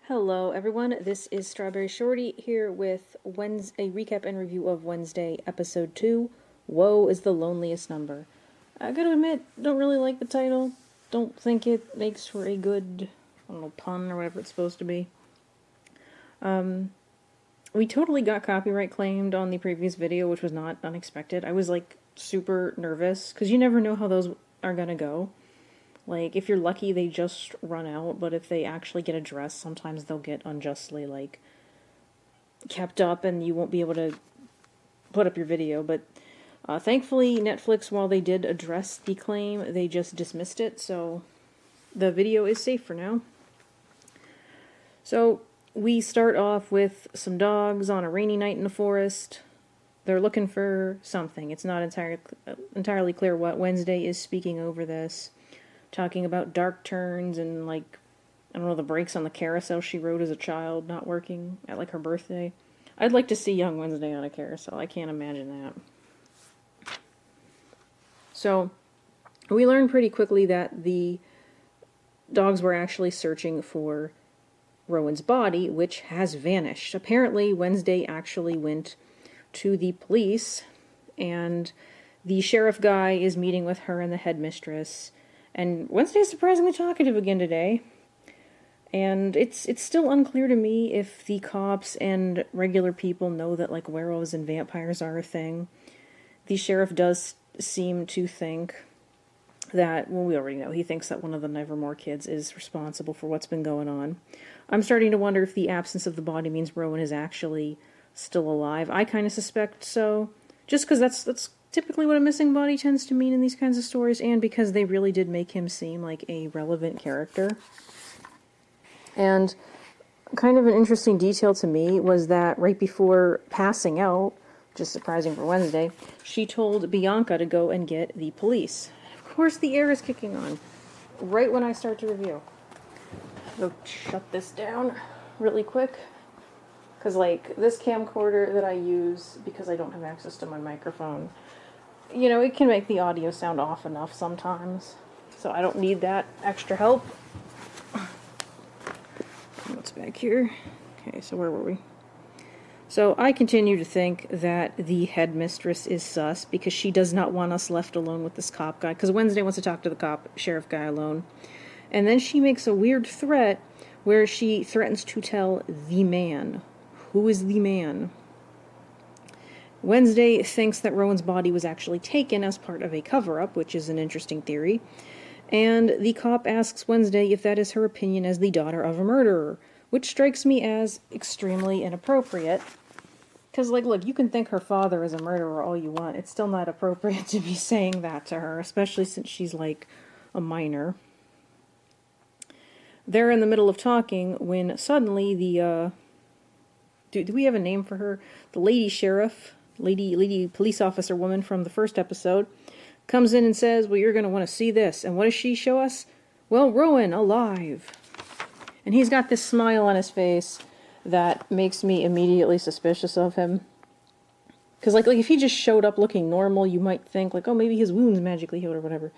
Hello everyone, this is Strawberry Shorty here with a recap and review of Wednesday episode 2, Woe is the Loneliest Number. I gotta admit, don't really like the title, don't think it makes for a good, I don't know, pun or whatever it's supposed to be. We totally got copyright claimed on the previous video, which was not unexpected. I was like super nervous, because you never know how those are gonna go. Like, if you're lucky, they just run out, but if they actually get addressed, sometimes they'll get unjustly, like, kept up and you won't be able to put up your video. But thankfully, Netflix, while they did address the claim, they just dismissed it, so the video is safe for now. So, we start off with some dogs on a rainy night in the forest. They're looking for something. It's not entirely clear what. Wednesday is speaking over this, talking about dark turns and, like, I don't know, the brakes on the carousel she rode as a child not working at, like, her birthday. I'd like to see young Wednesday on a carousel. I can't imagine that. So, we learned pretty quickly that the dogs were actually searching for Rowan's body, which has vanished. Apparently, Wednesday actually went to the police, and the sheriff guy is meeting with her and the headmistress. And Wednesday's surprisingly talkative again today. And it's still unclear to me if the cops and regular people know that, like, werewolves and vampires are a thing. The sheriff does seem to think that, well, we already know, he thinks that one of the Nevermore kids is responsible for what's been going on. I'm starting to wonder if the absence of the body means Rowan is actually still alive. I kind of suspect so, just because that's typically what a missing body tends to mean in these kinds of stories, and because they really did make him seem like a relevant character. And kind of an interesting detail to me was that right before passing out, which is surprising for Wednesday, she told Bianca to go and get the police. Of course the air is kicking on, right when I start to review. Go shut this down really quick, because, like, this camcorder that I use, because I don't have access to my microphone, you know, it can make the audio sound off enough sometimes, so I don't need that extra help. What's back here? Okay, so where were we? So I continue to think that the headmistress is sus, because she does not want us left alone with this cop guy, because Wednesday wants to talk to the sheriff guy alone. And then she makes a weird threat where she threatens to tell the man. Who is the man? Wednesday thinks that Rowan's body was actually taken as part of a cover-up, which is an interesting theory. And the cop asks Wednesday if that is her opinion as the daughter of a murderer, which strikes me as extremely inappropriate. Because, like, look, you can think her father is a murderer all you want. It's still not appropriate to be saying that to her, especially since she's, like, a minor. They're in the middle of talking when suddenly the, do we have a name for her? The lady sheriff, lady police officer woman from the first episode, comes in and says, well, you're going to want to see this. And what does she show us? Well, Rowan, alive. And he's got this smile on his face that makes me immediately suspicious of him. Because, like, if he just showed up looking normal, you might think, like, oh, maybe his wound's magically healed or whatever.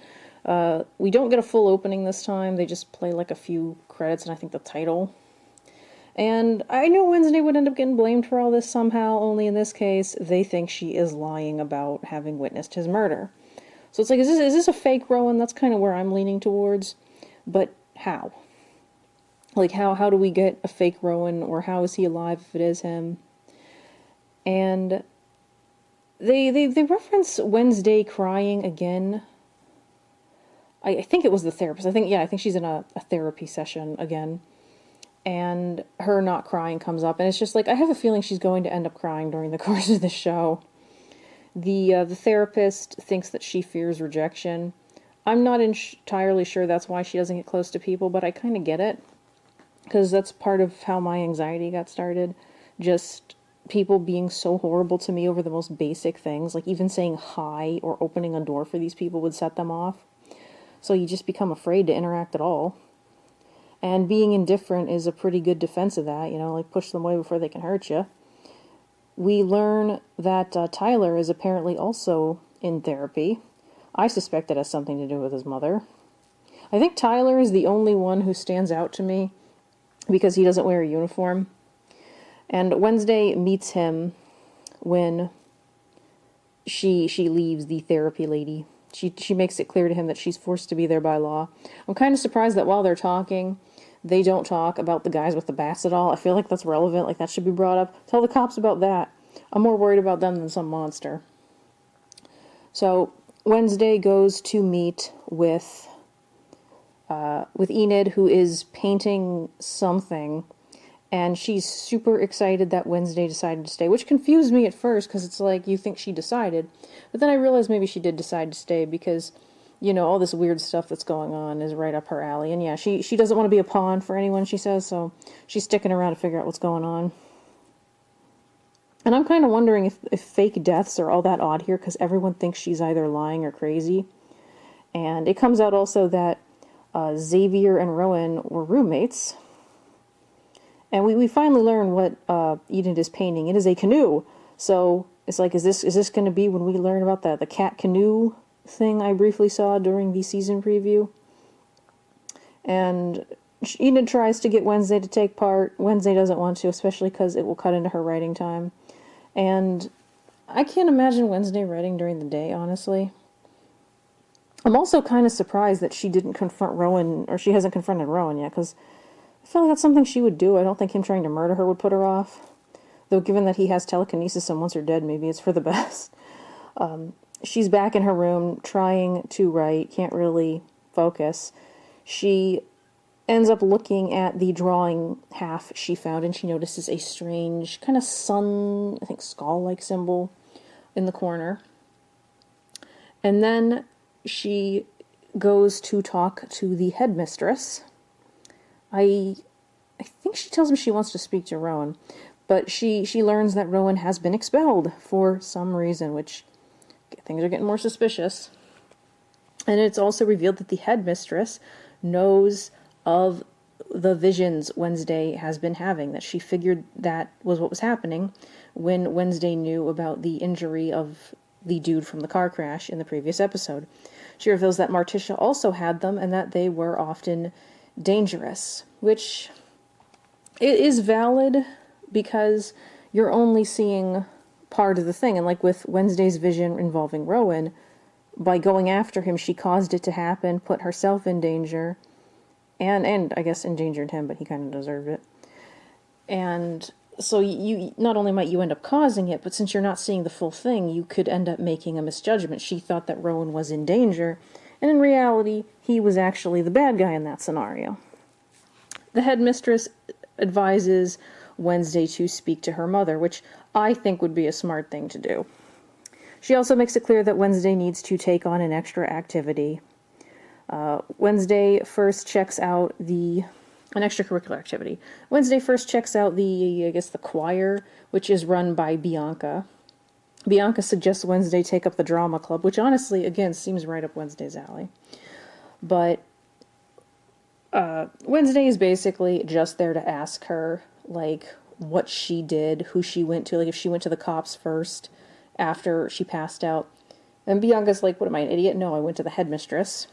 We don't get a full opening this time. They just play, like, a few credits and I think the title. And I know Wednesday would end up getting blamed for all this somehow, only in this case, they think she is lying about having witnessed his murder. So it's like, is this a fake Rowan? That's kind of where I'm leaning towards. But how? Like, how do we get a fake Rowan, or how is he alive if it is him? And they reference Wednesday crying again. I think it was the therapist. I think she's in a therapy session again. And her not crying comes up, and it's just like, I have a feeling she's going to end up crying during the course of the show. The therapist thinks that she fears rejection. I'm not entirely sure that's why she doesn't get close to people, but I kind of get it, because that's part of how my anxiety got started. Just people being so horrible to me over the most basic things, like even saying hi or opening a door for these people would set them off. So you just become afraid to interact at all. And being indifferent is a pretty good defense of that, you know, like push them away before they can hurt you. We learn that Tyler is apparently also in therapy. I suspect it has something to do with his mother. I think Tyler is the only one who stands out to me because he doesn't wear a uniform. And Wednesday meets him when she leaves the therapy lady. She makes it clear to him that she's forced to be there by law. I'm kind of surprised that while they're talking, they don't talk about the guys with the bats at all. I feel like that's relevant, like that should be brought up. Tell the cops about that. I'm more worried about them than some monster. So Wednesday goes to meet with Enid, who is painting something, and she's super excited that Wednesday decided to stay, which confused me at first, because it's like, you think she decided, but then I realized maybe she did decide to stay, because, you know, all this weird stuff that's going on is right up her alley, and yeah, she doesn't want to be a pawn for anyone, she says, so she's sticking around to figure out what's going on. And I'm kind of wondering if fake deaths are all that odd here, because everyone thinks she's either lying or crazy. And it comes out also that Xavier and Rowan were roommates. And we finally learn what Enid is painting. It is a canoe. So it's like, is this going to be when we learn about the cat canoe thing I briefly saw during the season preview? And Enid tries to get Wednesday to take part. Wednesday doesn't want to, especially because it will cut into her writing time. And I can't imagine Wednesday writing during the day, honestly. I'm also kind of surprised that she didn't confront Rowan, or she hasn't confronted Rowan yet, because I feel like that's something she would do. I don't think him trying to murder her would put her off. Though given that he has telekinesis and once her dead, maybe it's for the best. She's back in her room trying to write, can't really focus. She ends up looking at the drawing half she found, and she notices a strange kind of sun, I think skull-like symbol in the corner. And then she goes to talk to the headmistress. I think she tells him she wants to speak to Rowan, but she learns that Rowan has been expelled for some reason, which things are getting more suspicious. And it's also revealed that the headmistress knows of the visions Wednesday has been having, that she figured that was what was happening when Wednesday knew about the injury of the dude from the car crash in the previous episode. She reveals that Morticia also had them and that they were often dangerous, which is valid because you're only seeing part of the thing. And like with Wednesday's vision involving Rowan, by going after him, she caused it to happen, put herself in danger, and I guess endangered him, but he kind of deserved it. And so you not only might you end up causing it, but since you're not seeing the full thing, you could end up making a misjudgment. She thought that Rowan was in danger, and in reality, he was actually the bad guy in that scenario. The headmistress advises Wednesday to speak to her mother, which I think would be a smart thing to do. She also makes it clear that Wednesday needs to take on an extra activity. Wednesday first checks out an extracurricular activity. Wednesday first checks out the choir, which is run by Bianca. Bianca suggests Wednesday take up the drama club, which honestly, again, seems right up Wednesday's alley. But Wednesday is basically just there to ask her, like, what she did, who she went to, like, if she went to the cops first after she passed out. And Bianca's like, what am I, an idiot? No, I went to the headmistress.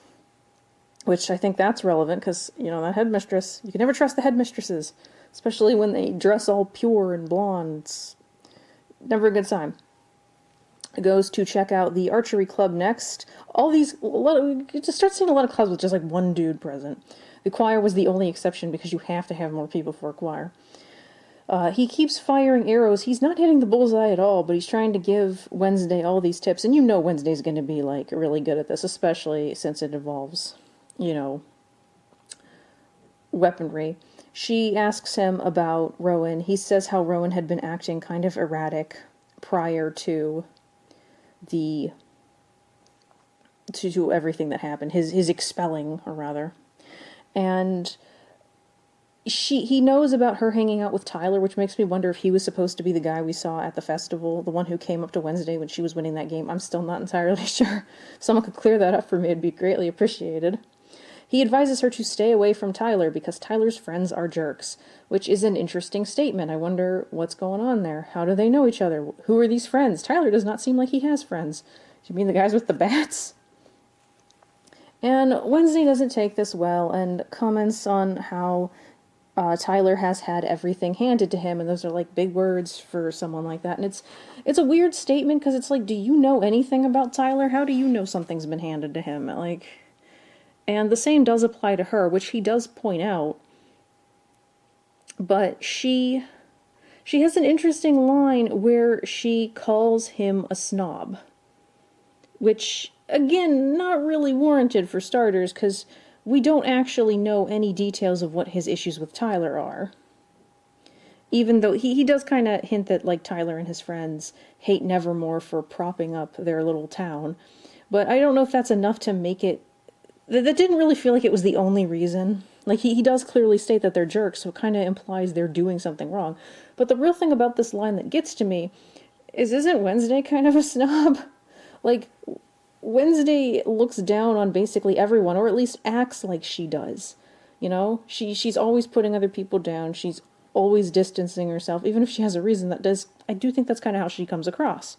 Which I think that's relevant, because, you know, that headmistress, you can never trust the headmistresses, especially when they dress all pure and blonde. It's never a good sign. Goes to check out the archery club next. You just start seeing a lot of clubs with just like one dude present. The choir was the only exception, because you have to have more people for a choir. He keeps firing arrows. He's not hitting the bullseye at all, but he's trying to give Wednesday all these tips. And you know Wednesday's going to be, like, really good at this, especially since it involves, you know, weaponry. She asks him about Rowan. He says how Rowan had been acting kind of erratic prior to to everything that happened. His expelling, or rather. And he knows about her hanging out with Tyler, which makes me wonder if he was supposed to be the guy we saw at the festival, the one who came up to Wednesday when she was winning that game. I'm still not entirely sure. If someone could clear that up for me, it'd be greatly appreciated. He advises her to stay away from Tyler because Tyler's friends are jerks, which is an interesting statement. I wonder what's going on there. How do they know each other? Who are these friends? Tyler does not seem like he has friends. You mean the guys with the bats? And Wednesday doesn't take this well and comments on how Tyler has had everything handed to him, and those are like big words for someone like that. And it's a weird statement because it's like, do you know anything about Tyler? How do you know something's been handed to him? Like, and the same does apply to her, which he does point out. But she has an interesting line where she calls him a snob, which, again, not really warranted for starters, because we don't actually know any details of what his issues with Tyler are. Even though he does kind of hint that, like, Tyler and his friends hate Nevermore for propping up their little town. But I don't know if that's enough to make it... That didn't really feel like it was the only reason. Like, he does clearly state that they're jerks, so it kind of implies they're doing something wrong. But the real thing about this line that gets to me is, isn't Wednesday kind of a snob? Like, Wednesday looks down on basically everyone, or at least acts like she does. You know? She's always putting other people down. She's always distancing herself, even if she has a reason that does... I do think that's kind of how she comes across.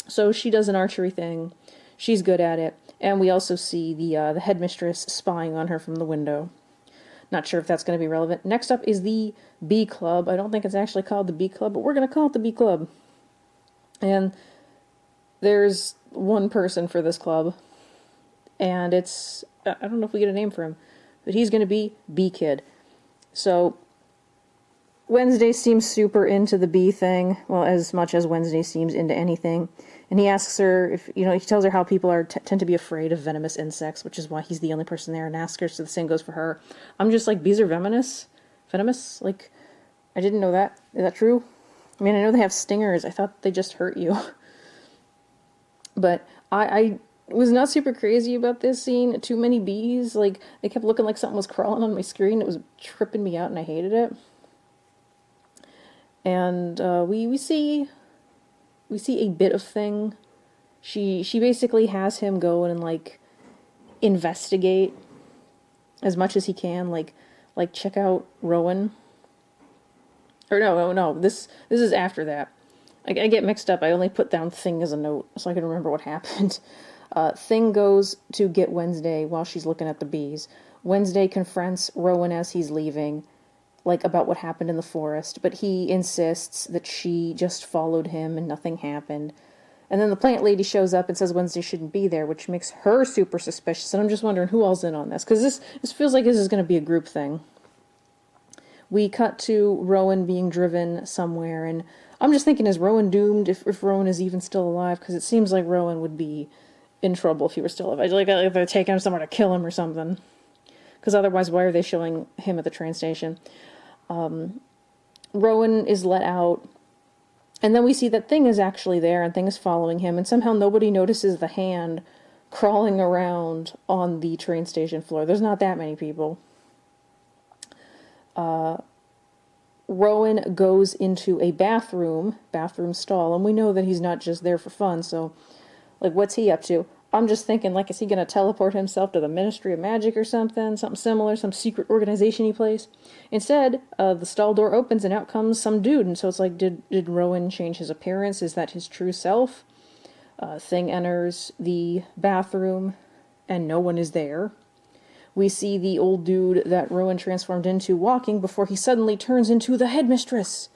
So she does an archery thing. She's good at it. And we also see the headmistress spying on her from the window. Not sure if that's going to be relevant. Next up is the Bee Club. I don't think it's actually called the Bee Club, but we're going to call it the Bee Club. And there's one person for this club. And it's... I don't know if we get a name for him. But he's going to be Bee Kid. So Wednesday seems super into the bee thing. Well, as much as Wednesday seems into anything. And he asks her if, he tells her how people tend to be afraid of venomous insects, which is why he's the only person there, and asks her, so the same goes for her. I'm just like, bees are venomous? Venomous? Like, I didn't know that. Is that true? I mean, I know they have stingers. I thought they just hurt you. But I was not super crazy about this scene. Too many bees. Like, they kept looking like something was crawling on my screen. It was tripping me out, and I hated it. And we see a bit of thing. She basically has him go and like investigate as much as he can, like check out Rowan. Or no, this is after that. I get mixed up. I only put down Thing as a note so I can remember what happened. Thing goes to get Wednesday while she's looking at the bees. Wednesday confronts Rowan as he's leaving, like, about what happened in the forest, but he insists that she just followed him and nothing happened. And then the plant lady shows up and says Wednesday shouldn't be there, which makes her super suspicious, and I'm just wondering who all's in on this, because this feels like this is going to be a group thing. We cut to Rowan being driven somewhere, and I'm just thinking, is Rowan doomed, if Rowan is even still alive? Because it seems like Rowan would be in trouble if he were still alive. Like they're taking him somewhere to kill him or something. Because otherwise, why are they showing him at the train station? Rowan is let out, and then we see that Thing is actually there, and Thing is following him, and somehow nobody notices the hand crawling around on the train station floor. There's not that many people. Rowan goes into a bathroom stall, and we know that he's not just there for fun, so, like, what's he up to? I'm just thinking, like, is he going to teleport himself to the Ministry of Magic or something similar, some secret organization-y place? Instead, the stall door opens and out comes some dude, and so it's like, did Rowan change his appearance? Is that his true self? Thing enters the bathroom, and no one is there. We see the old dude that Rowan transformed into walking before he suddenly turns into the headmistress.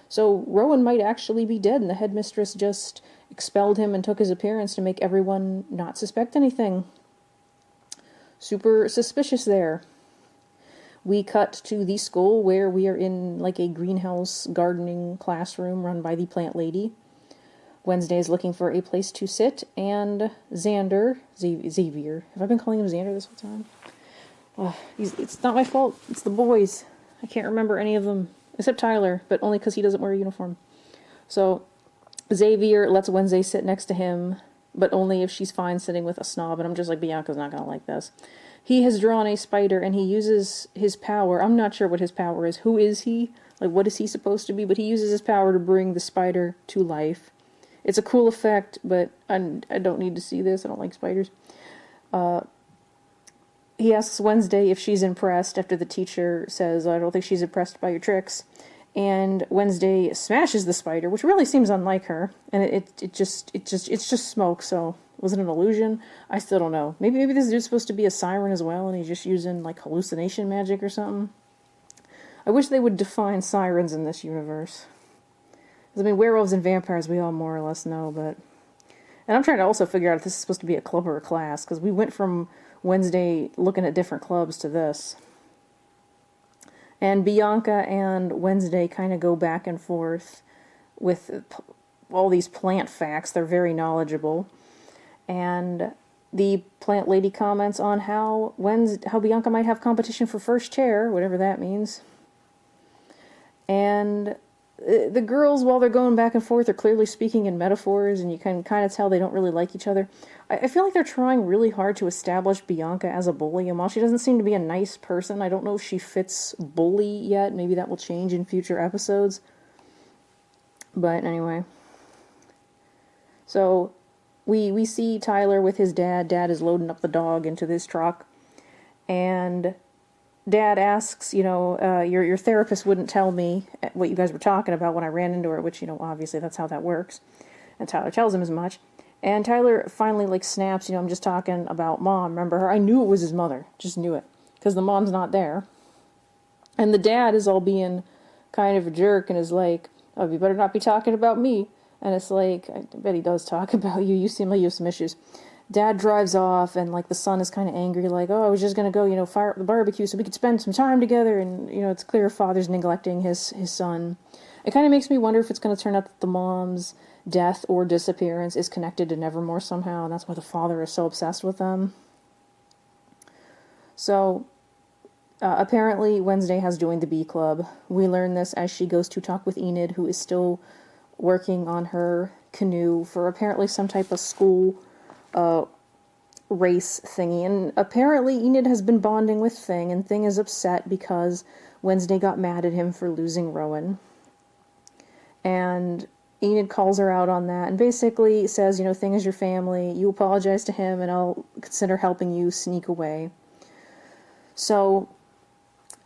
So Rowan might actually be dead, and the headmistress just expelled him and took his appearance to make everyone not suspect anything. Super suspicious there. We cut to the school where we are in like a greenhouse gardening classroom run by the plant lady. Wednesday is looking for a place to sit, and Xavier, have I been calling him Xander this whole time? Oh, it's not my fault, it's the boys. I can't remember any of them, except Tyler, but only because he doesn't wear a uniform. So Xavier lets Wednesday sit next to him, but only if she's fine sitting with a snob, and I'm just like, Bianca's not going to like this. He has drawn a spider, and he uses his power. I'm not sure what his power is. Who is he? Like, what is he supposed to be? But he uses his power to bring the spider to life. It's a cool effect, but I don't need to see this. I don't like spiders. He asks Wednesday if she's impressed after the teacher says, I don't think she's impressed by your tricks. And Wednesday smashes the spider, which really seems unlike her. And it's just smoke, so was it an illusion? I still don't know. Maybe this dude's supposed to be a siren as well, and he's just using like hallucination magic or something. I wish they would define sirens in this universe. Because, I mean, werewolves and vampires we all more or less know, but... And I'm trying to also figure out if this is supposed to be a club or a class, because we went from Wednesday looking at different clubs to this. And Bianca and Wednesday kind of go back and forth with all these plant facts. They're very knowledgeable. And the plant lady comments on how Bianca might have competition for first chair, whatever that means. And the girls, while they're going back and forth, are clearly speaking in metaphors, and you can kind of tell they don't really like each other. I feel like they're trying really hard to establish Bianca as a bully, and while she doesn't seem to be a nice person, I don't know if she fits bully yet. Maybe that will change in future episodes. But anyway. So, we see Tyler with his dad. Dad is loading up the dog into this truck, and Dad asks, your therapist wouldn't tell me what you guys were talking about when I ran into her, which, obviously that's how that works. And Tyler tells him as much. And Tyler finally, snaps, I'm just talking about Mom. Remember her? I knew it was his mother. Just knew it. Because the mom's not there. And the dad is all being kind of a jerk and is like, oh, you better not be talking about me. And it's like, I bet he does talk about you. You seem like you have some issues. Dad drives off, and, the son is kind of angry, oh, I was just going to go, fire up the barbecue so we could spend some time together, and, it's clear father's neglecting his son. It kind of makes me wonder if it's going to turn out that the mom's death or disappearance is connected to Nevermore somehow, and that's why the father is so obsessed with them. So, apparently Wednesday has joined the Bee Club. We learn this as she goes to talk with Enid, who is still working on her canoe for apparently some type of school race thingy, and apparently Enid has been bonding with Thing, and Thing is upset because Wednesday got mad at him for losing Rowan. And Enid calls her out on that, and basically says, Thing is your family, you apologize to him, and I'll consider helping you sneak away. So,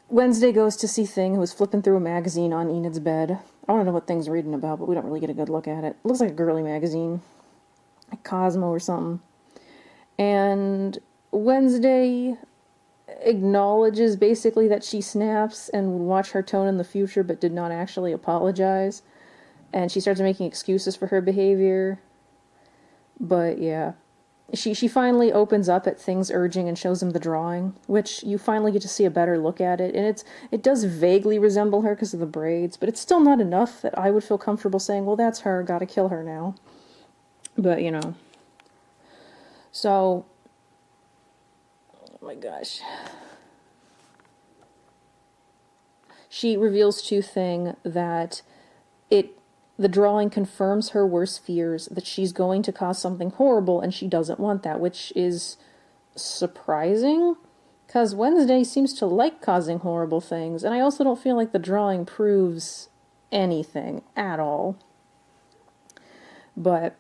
Wednesday goes to see Thing, who is flipping through a magazine on Enid's bed. I don't know what Thing's reading about, but we don't really get a good look at it. It looks like a girly magazine. Like Cosmo or something. And Wednesday acknowledges basically that she snaps and would watch her tone in the future, but did not actually apologize. And she starts making excuses for her behavior. But yeah. She finally opens up at Thing's urging and shows him the drawing, which you finally get to see a better look at it. And it does vaguely resemble her because of the braids, but it's still not enough that I would feel comfortable saying, well, that's her, gotta kill her now. But, So, oh my gosh. She reveals to Thing that the drawing confirms her worst fears, that she's going to cause something horrible, and she doesn't want that, which is surprising, because Wednesday seems to like causing horrible things, and I also don't feel like the drawing proves anything at all. But,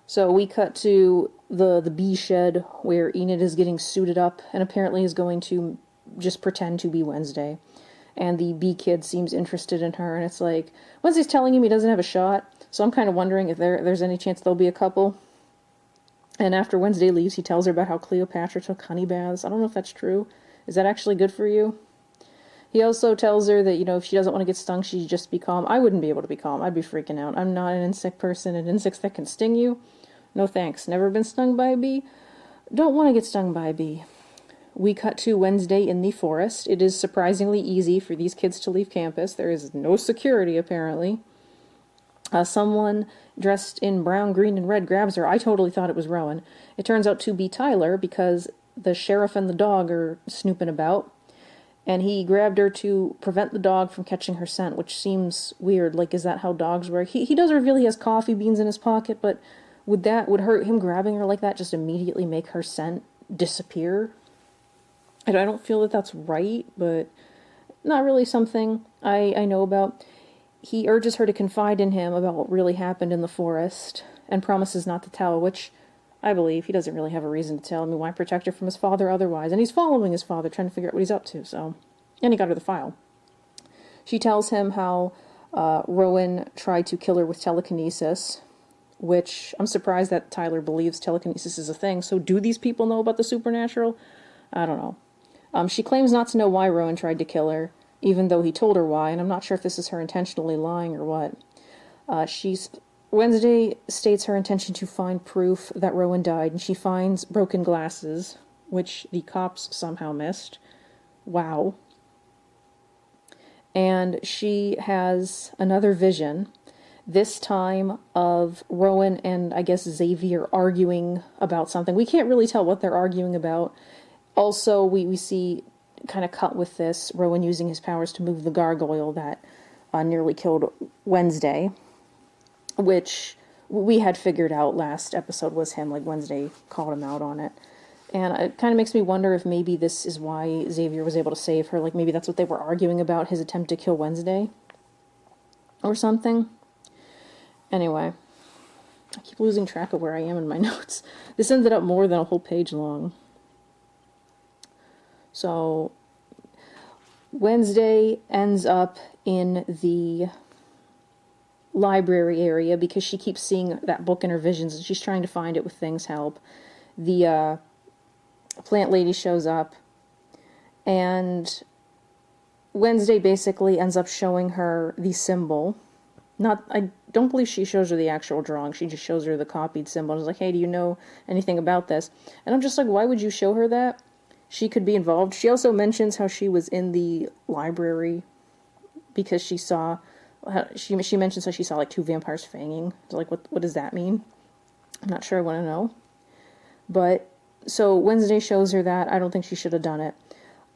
so we cut to the bee shed, where Enid is getting suited up, and apparently is going to just pretend to be Wednesday. And the bee kid seems interested in her, and it's like, Wednesday's telling him he doesn't have a shot, so I'm kind of wondering if there's any chance they'll be a couple. And after Wednesday leaves, he tells her about how Cleopatra took honey baths. I don't know if that's true. Is that actually good for you? He also tells her that, if she doesn't want to get stung, she should just be calm. I wouldn't be able to be calm. I'd be freaking out. I'm not an insect person, and insects that can sting you, no thanks. Never been stung by a bee? Don't want to get stung by a bee. We cut to Wednesday in the forest. It is surprisingly easy for these kids to leave campus. There is no security, apparently. Someone dressed in brown, green, and red grabs her. I totally thought it was Rowan. It turns out to be Tyler, because the sheriff and the dog are snooping about. And he grabbed her to prevent the dog from catching her scent, which seems weird. Is that how dogs work? He does reveal he has coffee beans in his pocket, but would him grabbing her like that just immediately make her scent disappear? I don't feel that that's right, but not really something I know about. He urges her to confide in him about what really happened in the forest, and promises not to tell, which I believe. He doesn't really have a reason to tell. Why protect her from his father otherwise? And he's following his father, trying to figure out what he's up to, so. And he got her the file. She tells him how Rowan tried to kill her with telekinesis, which I'm surprised that Tyler believes telekinesis is a thing. So do these people know about the supernatural? I don't know. She claims not to know why Rowan tried to kill her, even though he told her why, and I'm not sure if this is her intentionally lying or what. Wednesday states her intention to find proof that Rowan died, and she finds broken glasses, which the cops somehow missed. Wow. And she has another vision, this time of Rowan and I guess Xavier arguing about something. We can't really tell what they're arguing about. Also, we see, kind of cut with this, Rowan using his powers to move the gargoyle that nearly killed Wednesday, which we had figured out last episode was him, like Wednesday called him out on it. And it kind of makes me wonder if maybe this is why Xavier was able to save her, like maybe that's what they were arguing about, his attempt to kill Wednesday, or something. Anyway, I keep losing track of where I am in my notes. This ended up more than a whole page long. So, Wednesday ends up in the library area because she keeps seeing that book in her visions, and she's trying to find it with Thing's help. The plant lady shows up, and Wednesday basically ends up showing her the symbol. I don't believe she shows her the actual drawing, she just shows her the copied symbol. It's like, hey, do you know anything about this? And I'm just like, why would you show her that? She could be involved. She also mentions how she was in the library because she saw, she mentions how she saw like 2 vampires fanging. So like, what does that mean? I'm not sure, I want to know. But, so Wednesday shows her that. I don't think she should have done it.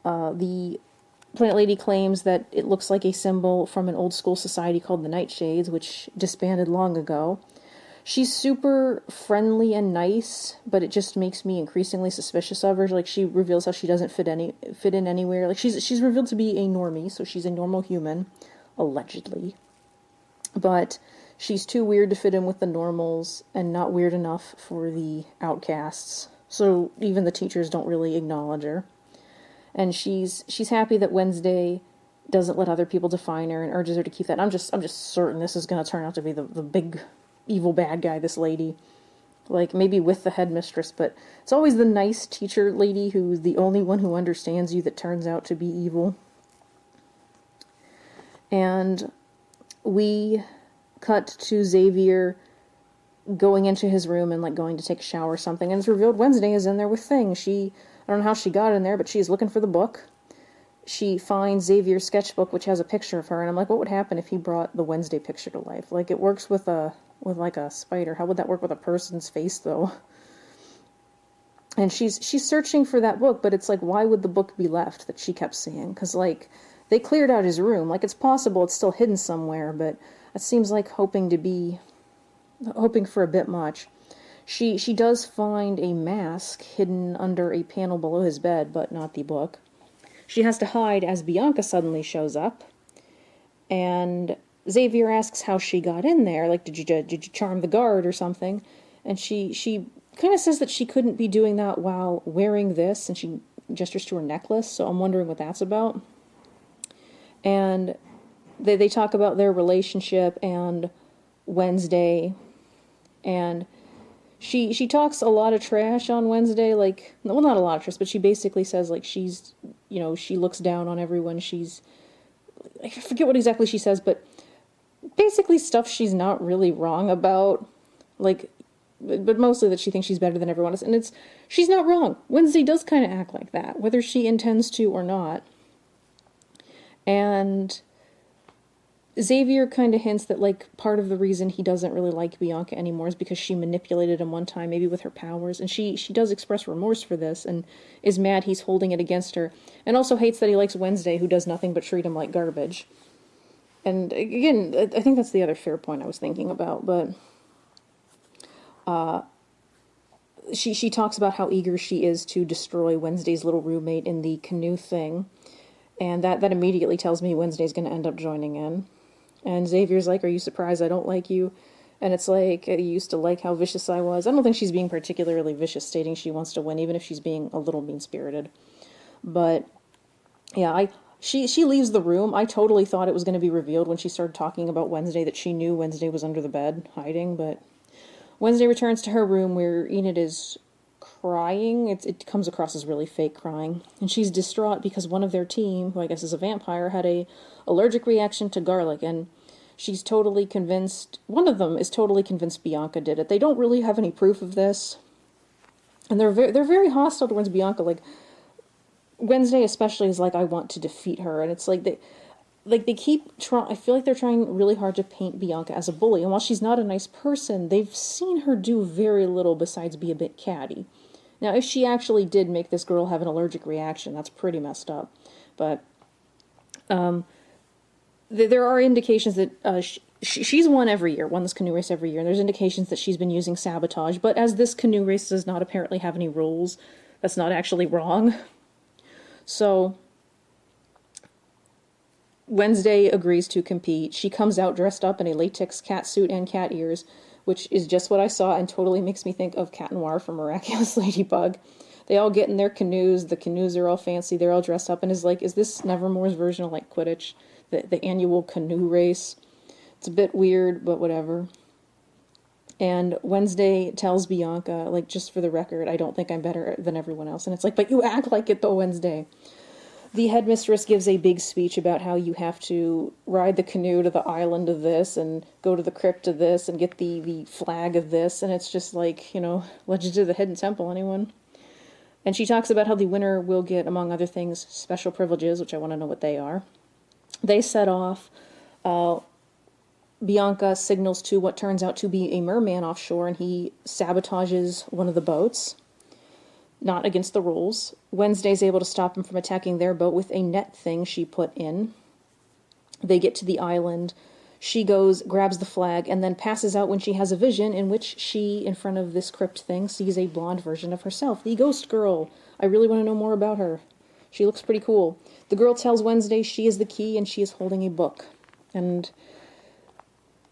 The plant lady claims that it looks like a symbol from an old school society called the Nightshades, which disbanded long ago. She's super friendly and nice, but it just makes me increasingly suspicious of her. Like, she reveals how she doesn't fit in anywhere. Like, she's revealed to be a normie, so she's a normal human, allegedly. But she's too weird to fit in with the normals, and not weird enough for the outcasts. So even the teachers don't really acknowledge her. And she's happy that Wednesday doesn't let other people define her and urges her to keep that. I'm just certain this is going to turn out to be the big evil bad guy, this lady. Like, maybe with the headmistress, but it's always the nice teacher lady who's the only one who understands you that turns out to be evil. And we cut to Xavier going into his room and, like, going to take a shower or something, and it's revealed Wednesday is in there with Thing. I don't know how she got in there, but she's looking for the book. She finds Xavier's sketchbook, which has a picture of her, and I'm like, what would happen if he brought the Wednesday picture to life? Like, it works with like a spider. How would that work with a person's face, though? And she's searching for that book, but it's like, why would the book be left that she kept seeing? Because, like, they cleared out his room. Like, it's possible it's still hidden somewhere, but it seems like hoping for a bit much. She does find a mask hidden under a panel below his bed, but not the book. She has to hide as Bianca suddenly shows up, and Xavier asks how she got in there. Like, did you charm the guard or something? And she kind of says that she couldn't be doing that while wearing this, and she gestures to her necklace, so I'm wondering what that's about. And they talk about their relationship and Wednesday, and she talks a lot of trash on Wednesday, like, well, not a lot of trash, but she basically says, like, she's, you know, she looks down on everyone, I forget what exactly she says, but basically stuff she's not really wrong about, like, but mostly that she thinks she's better than everyone else, and she's not wrong. Wednesday does kind of act like that, whether she intends to or not. And Xavier kind of hints that, like, part of the reason he doesn't really like Bianca anymore is because she manipulated him one time, maybe with her powers, and she does express remorse for this, and is mad he's holding it against her, and also hates that he likes Wednesday, who does nothing but treat him like garbage. And, again, I think that's the other fair point I was thinking about, but she talks about how eager she is to destroy Wednesday's little roommate in the canoe thing, and that immediately tells me Wednesday's going to end up joining in. And Xavier's like, are you surprised I don't like you? And it's like, you used to like how vicious I was. I don't think she's being particularly vicious, stating she wants to win, even if she's being a little mean-spirited. But, yeah, she leaves the room. I totally thought it was going to be revealed when she started talking about Wednesday that she knew Wednesday was under the bed, hiding, but Wednesday returns to her room where Enid is crying. It comes across as really fake crying. And she's distraught because one of their team, who I guess is a vampire, had a allergic reaction to garlic, and she's totally convinced, one of them is totally convinced Bianca did it. They don't really have any proof of this. And they're very hostile towards Bianca. Like, Wednesday especially is like, I want to defeat her. And it's like, they keep trying, I feel like they're trying really hard to paint Bianca as a bully. And while she's not a nice person, they've seen her do very little besides be a bit catty. Now, if she actually did make this girl have an allergic reaction, that's pretty messed up. But there are indications that she's won this canoe race every year, and there's indications that she's been using sabotage. But as this canoe race does not apparently have any rules, that's not actually wrong. So Wednesday agrees to compete. She comes out dressed up in a latex cat suit and cat ears, which is just what I saw and totally makes me think of Cat Noir from Miraculous Ladybug. They all get in their canoes. The canoes are all fancy. They're all dressed up, and is this Nevermore's version of like Quidditch, the annual canoe race? It's a bit weird, but whatever. And Wednesday tells Bianca, like, just for the record, I don't think I'm better than everyone else. And it's like, but you act like it though, Wednesday. The headmistress gives a big speech about how you have to ride the canoe to the island of this and go to the crypt of this and get the flag of this. And it's just like, Legends of the Hidden Temple, anyone? And she talks about how the winner will get, among other things, special privileges, which I want to know what they are. They set off. Bianca signals to what turns out to be a merman offshore, and he sabotages one of the boats. Not against the rules. Wednesday's able to stop him from attacking their boat with a net thing she put in. They get to the island. She goes, grabs the flag, and then passes out when she has a vision in which she, in front of this crypt thing, sees a blonde version of herself. The ghost girl. I really want to know more about her. She looks pretty cool. The girl tells Wednesday she is the key and she is holding a book. And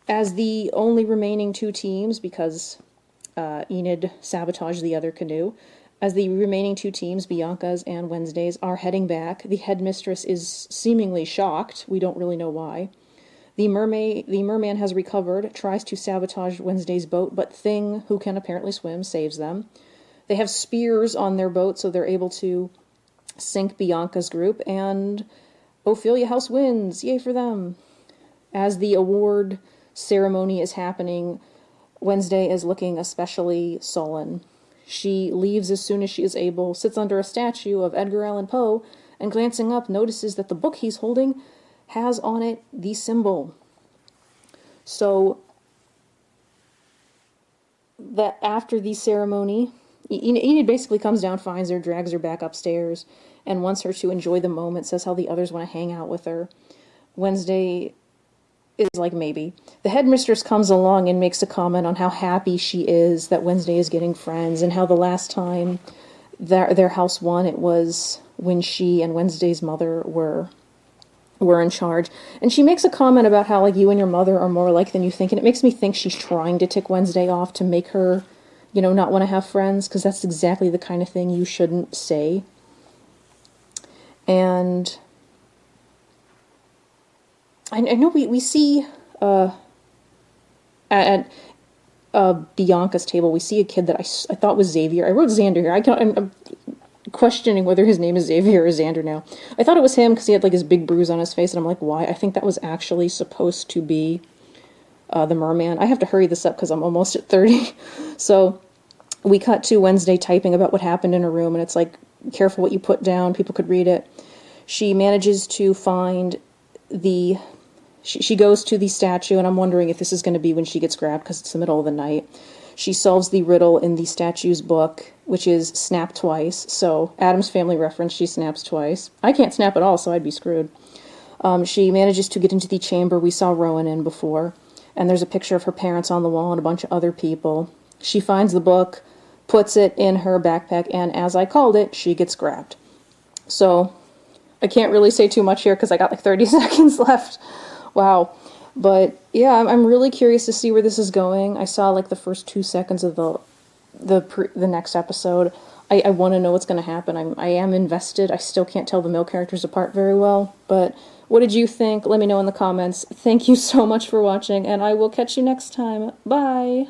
as the only remaining two teams, because Enid sabotaged the other canoe, as the remaining two teams, Bianca's and Wednesday's, are heading back, the headmistress is seemingly shocked. We don't really know why. The merman has recovered, tries to sabotage Wednesday's boat, but Thing, who can apparently swim, saves them. They have spears on their boat, so they're able to sink Bianca's group, and Ophelia House wins. Yay for them. As the award ceremony is happening, Wednesday is looking especially sullen. She leaves as soon as she is able, sits under a statue of Edgar Allan Poe, and glancing up, notices that the book he's holding has on it the symbol. So, that after the ceremony, Enid basically comes down, finds her, drags her back upstairs, and wants her to enjoy the moment, says how the others want to hang out with her. Wednesday is like, maybe. The headmistress comes along and makes a comment on how happy she is that Wednesday is getting friends, and how the last time their house won, it was when she and Wednesday's mother were in charge. And she makes a comment about how, like, you and your mother are more alike than you think, and it makes me think she's trying to tick Wednesday off to make her, not want to have friends, because that's exactly the kind of thing you shouldn't say. And I know we see at Bianca's table, we see a kid that I thought was Xavier. I wrote Xander here. I'm questioning whether his name is Xavier or Xander now. I thought it was him because he had like his big bruise on his face, and I'm like, why? I think that was actually supposed to be the merman. I have to hurry this up because I'm almost at 30. So we cut to Wednesday typing about what happened in her room, and it's like, careful what you put down. People could read it. She manages to find She goes to the statue, and I'm wondering if this is going to be when she gets grabbed because it's the middle of the night. She solves the riddle in the statue's book, which is snap twice. So, Addams Family reference, she snaps twice. I can't snap at all, so I'd be screwed. She manages to get into the chamber we saw Rowan in before, and there's a picture of her parents on the wall and a bunch of other people. She finds the book, puts it in her backpack, and as I called it, she gets grabbed. So, I can't really say too much here because I got like 30 seconds left. Wow. But yeah, I'm really curious to see where this is going. I saw like the first 2 seconds of the next episode. I want to know what's going to happen. I am invested. I still can't tell the male characters apart very well. But what did you think? Let me know in the comments. Thank you so much for watching, and I will catch you next time. Bye!